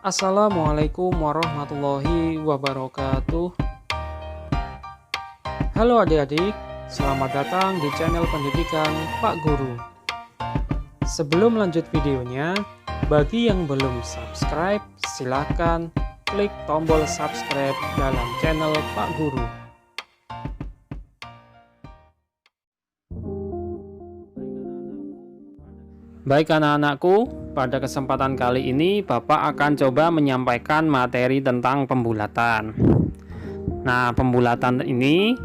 Assalamualaikum warahmatullahi wabarakatuh. Halo adik-adik, selamat datang di channel pendidikan Pak Guru. Sebelum lanjut videonya, bagi yang belum subscribe, silakan klik tombol subscribe dalam channel Pak Guru. Baik anak-anakku, pada kesempatan kali ini Bapak akan coba menyampaikan materi tentang pembulatan. Nah, pembulatan ini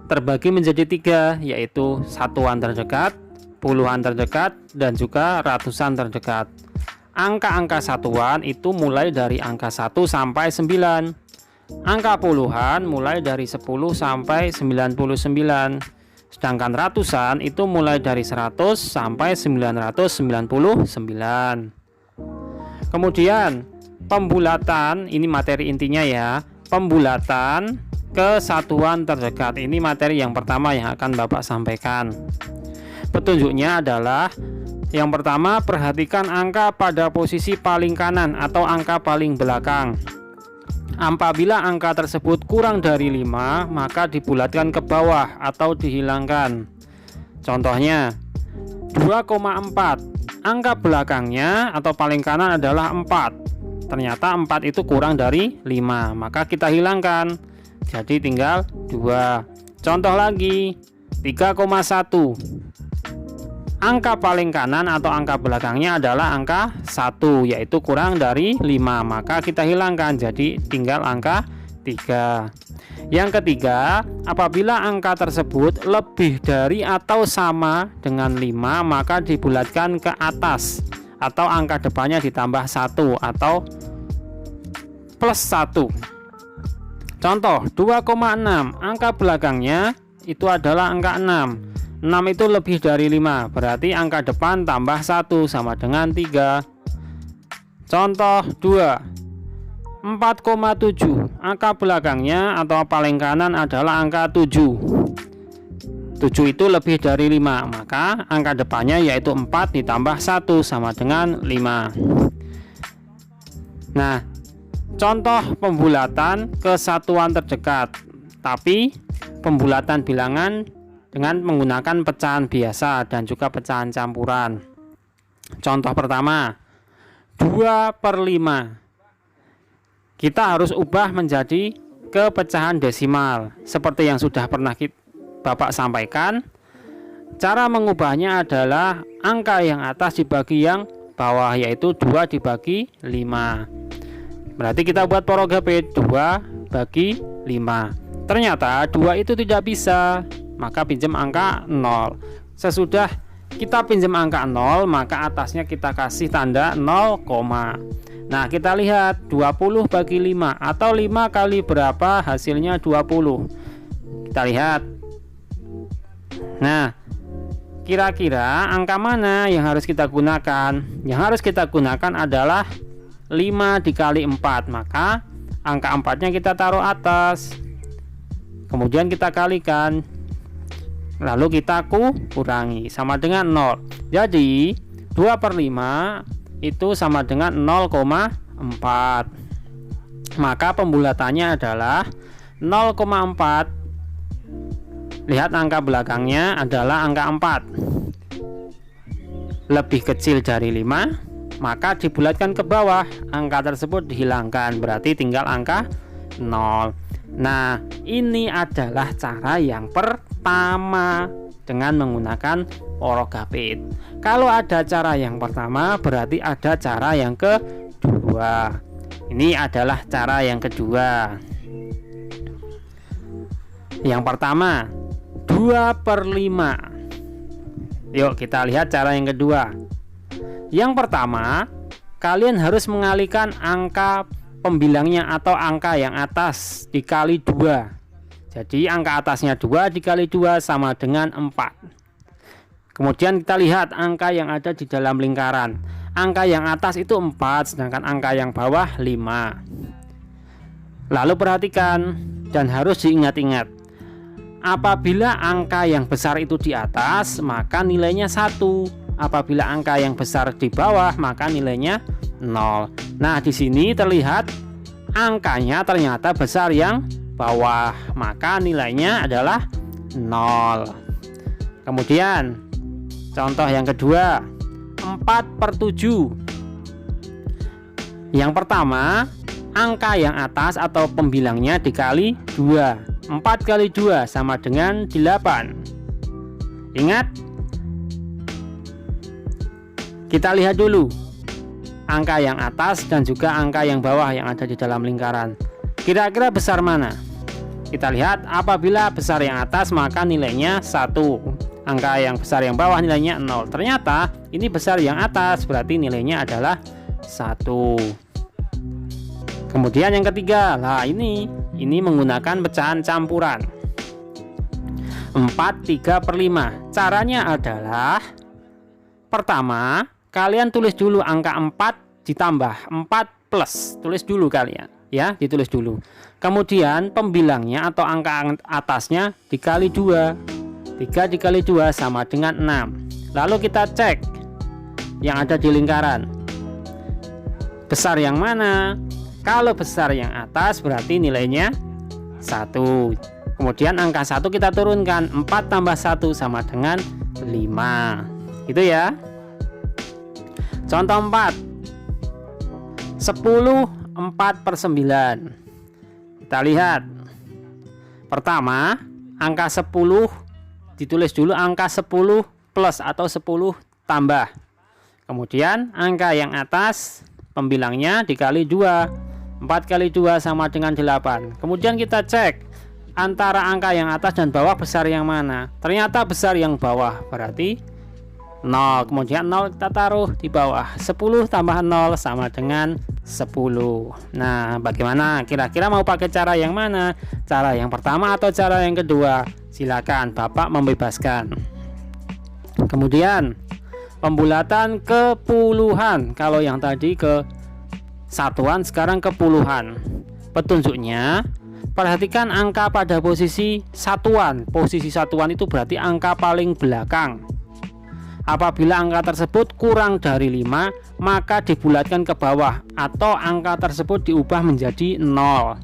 terbagi menjadi tiga, yaitu satuan terdekat, puluhan terdekat, dan juga ratusan terdekat. Angka-angka satuan itu mulai dari angka 1 sampai 9. Angka puluhan mulai dari 10 sampai 99. Sedangkan ratusan itu mulai dari 100 sampai 999. Kemudian pembulatan, ini materi intinya ya. Pembulatan ke satuan terdekat, ini materi yang pertama yang akan Bapak sampaikan. Petunjuknya adalah yang pertama, perhatikan angka pada posisi paling kanan atau angka paling belakang. Apabila angka tersebut kurang dari 5, maka dibulatkan ke bawah atau dihilangkan. Contohnya 2,4. Angka belakangnya atau paling kanan adalah 4. Ternyata 4 itu kurang dari 5, maka kita hilangkan. Jadi tinggal 2. Contoh lagi 3,1. Angka paling kanan atau angka belakangnya adalah angka 1, yaitu kurang dari 5, maka kita hilangkan, jadi tinggal angka 3. Yang ketiga, apabila angka tersebut lebih dari atau sama dengan 5, maka dibulatkan ke atas atau angka depannya ditambah 1 atau plus 1. Contoh 2,6, angka belakangnya itu adalah angka 6. 6 itu lebih dari 5, berarti angka depan tambah 1 sama dengan 3. Contoh 2, 4,7. Angka belakangnya atau paling kanan adalah angka 7. 7 itu lebih dari 5, maka angka depannya yaitu 4 ditambah 1 sama dengan 5. Nah, contoh pembulatan ke satuan terdekat, tapi pembulatan bilangan dengan menggunakan pecahan biasa dan juga pecahan campuran. Contoh pertama 2/5. Kita harus ubah menjadi ke pecahan desimal seperti yang sudah pernah Bapak sampaikan. Cara mengubahnya adalah angka yang atas dibagi yang bawah, yaitu 2 dibagi 5. Berarti kita buat porogapit 2 bagi 5. Ternyata 2 itu tidak bisa, maka pinjam angka 0. Sesudah kita pinjam angka 0, maka atasnya kita kasih tanda 0, nah kita lihat 20 bagi 5 atau 5 kali berapa hasilnya 20. Kita lihat. Nah, kira-kira angka mana yang harus kita gunakan? Yang harus kita gunakan adalah 5 dikali 4, maka angka 4 nya kita taruh atas, kemudian kita kalikan, lalu kita kurangi sama dengan 0. Jadi 2/5 itu sama dengan 0,4. Maka pembulatannya adalah 0,4. Lihat angka belakangnya adalah angka 4. Lebih kecil dari 5, maka dibulatkan ke bawah. Angka tersebut dihilangkan, berarti tinggal angka 0. Nah, ini adalah cara yang pertama dengan menggunakan porogapit. Kalau ada cara yang pertama, berarti ada cara yang kedua. Ini adalah cara yang kedua. Yang pertama 2/5. Yuk kita lihat cara yang kedua. Yang pertama, kalian harus mengalihkan angka pembilangnya atau angka yang atas dikali 2. Jadi angka atasnya 2 dikali 2 sama dengan 4. Kemudian kita lihat angka yang ada di dalam lingkaran. Angka yang atas itu 4, sedangkan angka yang bawah 5. Lalu perhatikan dan harus diingat-ingat. Apabila angka yang besar itu di atas, maka nilainya 1. Apabila angka yang besar di bawah, maka nilainya 0. Nah, di sini terlihat angkanya ternyata besar yang bawah, maka nilainya adalah 0. Kemudian contoh yang kedua, 4/7. Yang pertama, angka yang atas atau pembilangnya dikali 2. 4 kali 2 sama dengan 8. Ingat, kita lihat dulu angka yang atas dan juga angka yang bawah yang ada di dalam lingkaran. Kira-kira besar mana? Kita lihat, apabila besar yang atas maka nilainya 1. Angka yang besar yang bawah nilainya 0. Ternyata ini besar yang atas, berarti nilainya adalah 1. Kemudian yang ketiga, lah ini menggunakan pecahan campuran. 4/3/5. Caranya adalah, pertama, kalian tulis dulu angka 4 ditambah 4 plus. Tulis dulu kalian, ya, ditulis dulu. Kemudian pembilangnya atau angka atasnya dikali 2. 3 dikali 2 sama dengan 6. Lalu kita cek yang ada di lingkaran. Besar yang mana? Kalau besar yang atas berarti nilainya 1. Kemudian angka 1 kita turunkan. 4 tambah 1 sama dengan 5. Gitu ya. Contoh 4. 10 4/9. Kita lihat. Pertama, angka 10 ditulis dulu angka 10 plus atau 10 tambah. Kemudian angka yang atas pembilangnya dikali 2. 4 kali 2 sama dengan 8. Kemudian kita cek antara angka yang atas dan bawah besar yang mana. Ternyata besar yang bawah, berarti 0. Kemudian 0 kita taruh di bawah. 10 tambah 0 sama dengan 10. Nah, bagaimana? Kira-kira mau pakai cara yang mana? Cara yang pertama atau cara yang kedua? Silakan, Bapak membebaskan. Kemudian pembulatan ke puluhan. Kalau yang tadi ke satuan, sekarang ke puluhan. Petunjuknya, perhatikan angka pada posisi satuan. Posisi satuan itu berarti angka paling belakang. Apabila angka tersebut kurang dari 5, maka dibulatkan ke bawah atau angka tersebut diubah menjadi 0.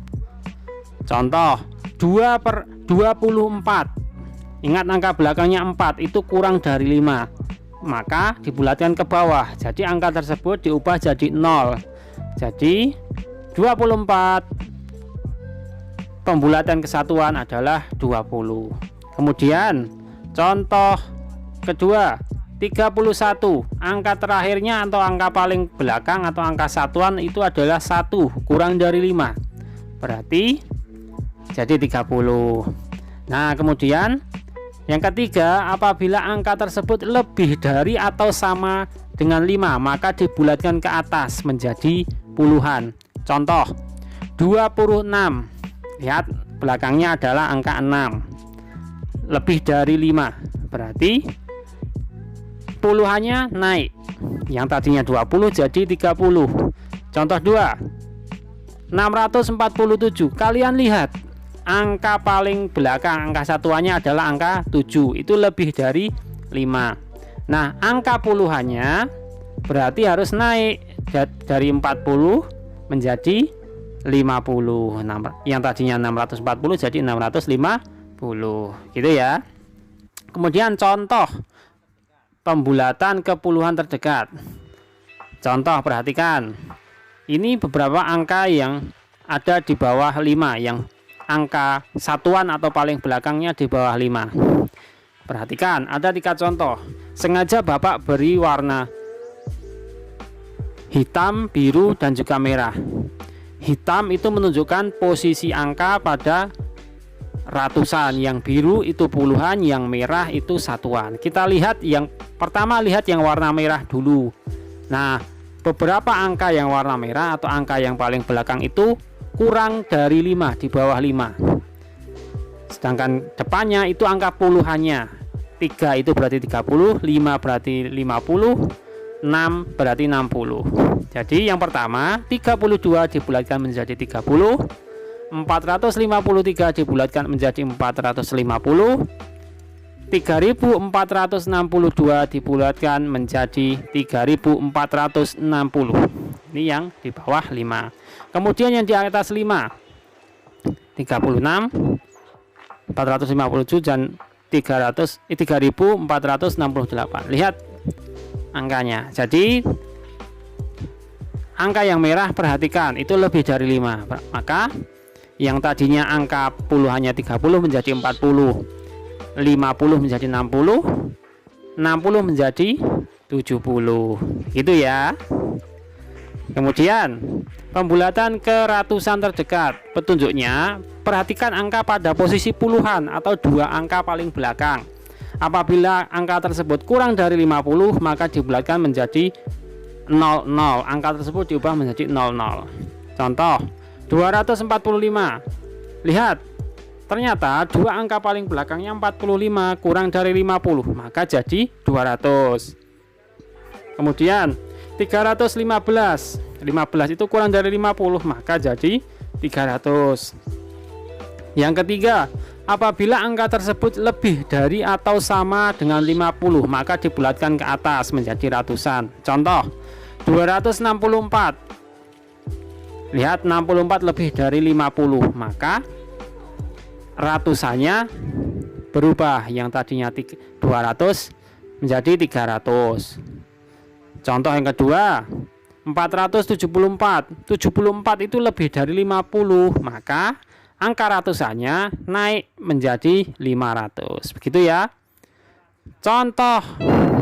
Contoh 2/24. Ingat, angka belakangnya 4 itu kurang dari 5, maka dibulatkan ke bawah. Jadi angka tersebut diubah jadi 0. Jadi 24 pembulatan kesatuan adalah 20. Kemudian contoh kedua, 31. Angka terakhirnya atau angka paling belakang atau angka satuan itu adalah 1 kurang dari 5. Berarti jadi 30. Nah, kemudian yang ketiga, apabila angka tersebut lebih dari atau sama dengan 5, maka dibulatkan ke atas menjadi puluhan. Contoh 26. Lihat, belakangnya adalah angka 6. Lebih dari 5, berarti puluhannya naik. Yang tadinya 20 jadi 30. Contoh 2. 647. Kalian lihat, angka paling belakang, angka satuannya adalah angka 7. Itu lebih dari 5. Nah, angka puluhannya berarti harus naik dari 40 menjadi 50. Yang tadinya 640 jadi 650. Gitu ya. Kemudian contoh pembulatan ke puluhan terdekat. Contoh, perhatikan. Ini beberapa angka yang ada di bawah 5, yang angka satuan atau paling belakangnya di bawah 5. Perhatikan, ada 3 contoh. Sengaja Bapak beri warna hitam, biru, dan juga merah. Hitam itu menunjukkan posisi angka pada ratusan, yang biru itu puluhan, yang merah itu satuan. Kita lihat yang pertama, lihat yang warna merah dulu. Nah, beberapa angka yang warna merah atau angka yang paling belakang itu kurang dari 5, di bawah 5. Sedangkan depannya itu angka puluhannya. 3 itu berarti 30, 5 berarti 50, 6 berarti 60. Jadi yang pertama, 32 dibulatkan menjadi 30, 453 dibulatkan menjadi 450, 3462 dibulatkan menjadi 3460. Ini yang di bawah 5. Kemudian yang di atas 5, 36, 457 dan 3468. Lihat angkanya. Jadi angka yang merah perhatikan itu lebih dari 5. Maka yang tadinya angka puluhannya 30 menjadi 40, 50 menjadi 60, 60 menjadi 70. Gitu ya. Kemudian pembulatan ke ratusan terdekat. Petunjuknya, perhatikan angka pada posisi puluhan atau 2 angka paling belakang. Apabila angka tersebut kurang dari 50, maka dibulatkan menjadi 00. Angka tersebut diubah menjadi 00. Contoh 245. Lihat, ternyata 2 angka paling belakangnya 45 kurang dari 50, maka jadi 200. Kemudian 315. 15 itu kurang dari 50, maka jadi 300. Yang ketiga, apabila angka tersebut lebih dari atau sama dengan 50, maka dibulatkan ke atas menjadi ratusan. Contoh 264. Lihat, 64 lebih dari 50, maka ratusannya berubah, yang tadinya 200 menjadi 300. Contoh yang kedua 474. 74 itu lebih dari 50, maka angka ratusannya naik menjadi 500. Begitu ya. Contoh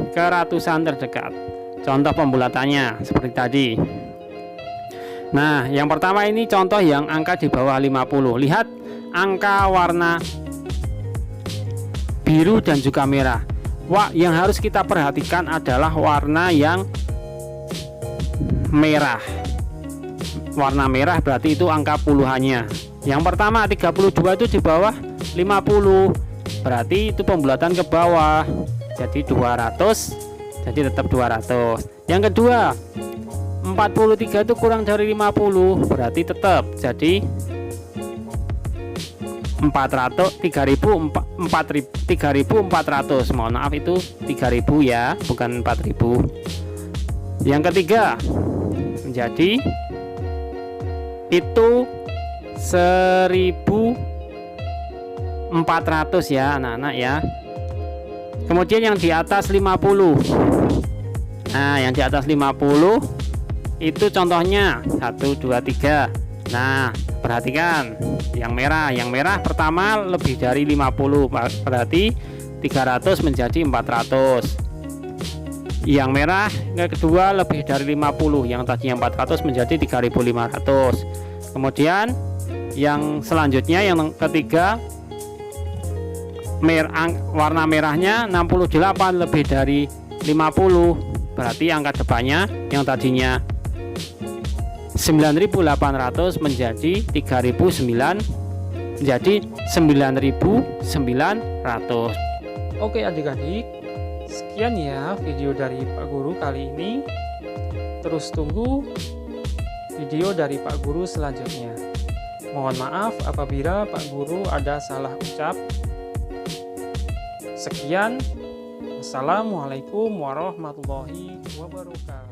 ke ratusan terdekat. Contoh pembulatannya seperti tadi. Nah, yang pertama ini contoh yang angka di bawah 50. Lihat angka warna biru dan juga merah. Wah, yang harus kita perhatikan adalah warna yang merah. Warna merah berarti itu angka puluhannya. Yang pertama 32 itu di bawah 50, berarti itu pembulatan ke bawah, jadi 200, jadi tetap 200. Yang kedua 43 itu kurang dari 50, berarti tetap jadi 3.400. Mohon maaf, itu 3.000 ya, bukan 4.000. Yang ketiga menjadi itu 1.400 ya anak-anak ya. Kemudian yang di atas 50. Nah, yang di atas 50 itu contohnya 1, 2, 3. Nah, perhatikan yang merah pertama lebih dari 50, berarti 300 menjadi 400. Yang merah yang kedua lebih dari 50, yang tadinya 400 menjadi 3.500. Kemudian yang selanjutnya yang ketiga warna merahnya 68 lebih dari 50, berarti angka depannya yang tadinya 9.800 menjadi 3.900 menjadi 9.900. Oke adik-adik, sekian ya video dari Pak Guru kali ini. Terus tunggu video dari Pak Guru selanjutnya. Mohon maaf apabila Pak Guru ada salah ucap. Sekian. Wassalamualaikum warahmatullahi wabarakatuh.